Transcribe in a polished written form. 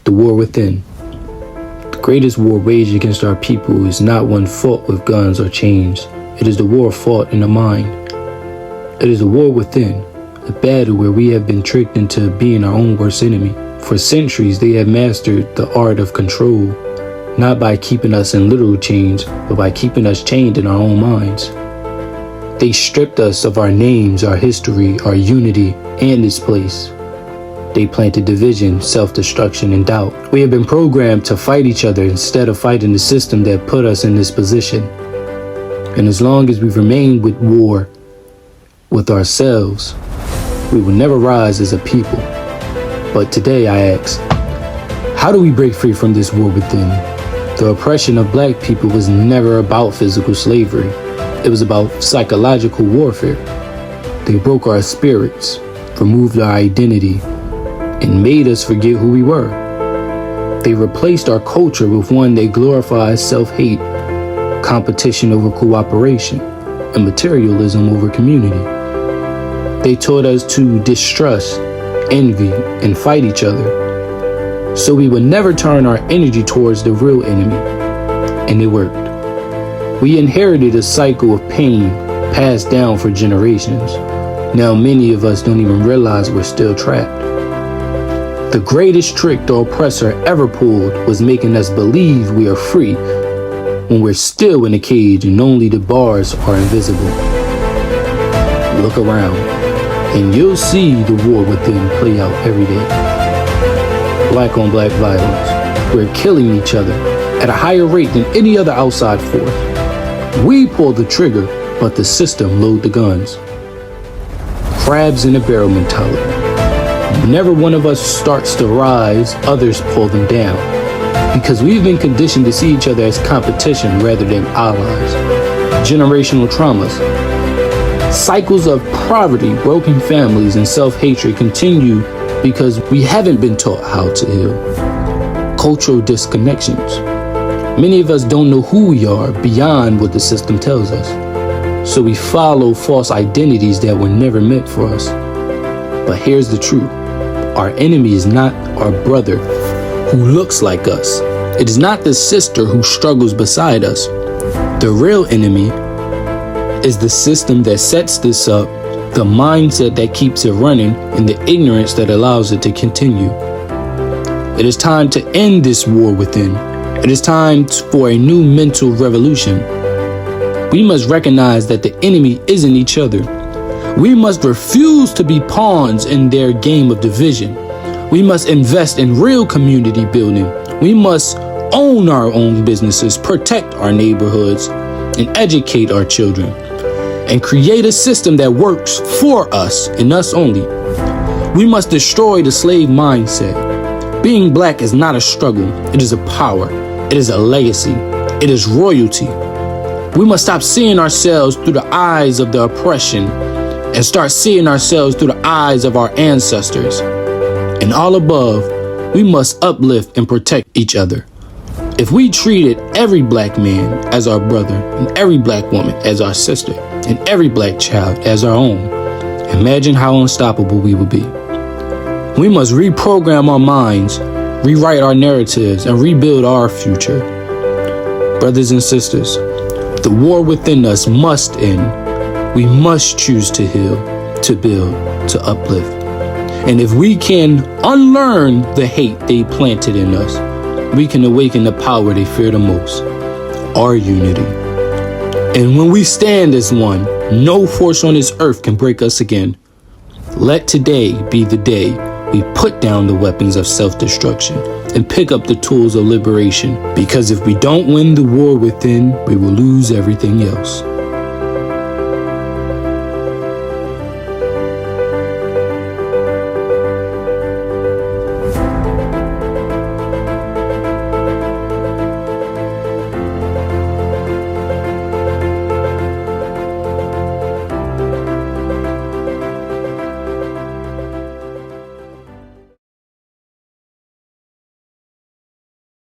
The war within. The greatest war waged against our people is not one fought with guns or chains. It is the war fought in the mind. It is a war within, a battle where we have been tricked into being our own worst enemy. For centuries, they have mastered the art of control, not by keeping us in literal chains, but by keeping us chained in our own minds. They stripped us of our names, our history, our unity, and its place. They planted division, self-destruction, and doubt. We have been programmed to fight each other instead of fighting the system that put us in this position. And as long as we remain with war with ourselves, we will never rise as a people. But today I ask, how do we break free from this war within? The oppression of black people was never about physical slavery. It was about psychological warfare. They broke our spirits, removed our identity, and made us forget who we were. They replaced our culture with one that glorifies self-hate, competition over cooperation, and materialism over community. They taught us to distrust, envy, and fight each other, so we would never turn our energy towards the real enemy. And it worked. We inherited a cycle of pain passed down for generations. Now many of us don't even realize we're still trapped. The greatest trick the oppressor ever pulled was making us believe we are free when we're still in a cage and only the bars are invisible. Look around and you'll see the war within play out every day. Black on black violence. We're killing each other at a higher rate than any other outside force. We pull the trigger, but the system load the guns. Crabs in a barrel mentality. Whenever one of us starts to rise, others pull them down. Because we've been conditioned to see each other as competition rather than allies. Generational traumas. Cycles of poverty, broken families, and self-hatred continue because we haven't been taught how to heal. Cultural disconnections. Many of us don't know who we are beyond what the system tells us. So we follow false identities that were never meant for us. But here's the truth. Our enemy is not our brother who looks like us. It is not the sister who struggles beside us. The real enemy is the system that sets this up, the mindset that keeps it running, and the ignorance that allows it to continue. It is time to end this war within. It is time for a new mental revolution. We must recognize that the enemy isn't each other. We must refuse to be pawns in their game of division. We must invest in real community building. We must own our own businesses, protect our neighborhoods, and educate our children, and create a system that works for us and us only. We must destroy the slave mindset. Being black is not a struggle. It is a power. It is a legacy. It is royalty. We must stop seeing ourselves through the eyes of the oppression and start seeing ourselves through the eyes of our ancestors. And all above, we must uplift and protect each other. If we treated every black man as our brother, and every black woman as our sister, and every black child as our own, imagine how unstoppable we would be. We must reprogram our minds, rewrite our narratives, and rebuild our future. Brothers and sisters, the war within us must end. We must choose to heal, to build, to uplift. And if we can unlearn the hate they planted in us, we can awaken the power they fear the most, our unity. And when we stand as one, no force on this earth can break us again. Let today be the day we put down the weapons of self-destruction and pick up the tools of liberation. Because if we don't win the war within, we will lose everything else.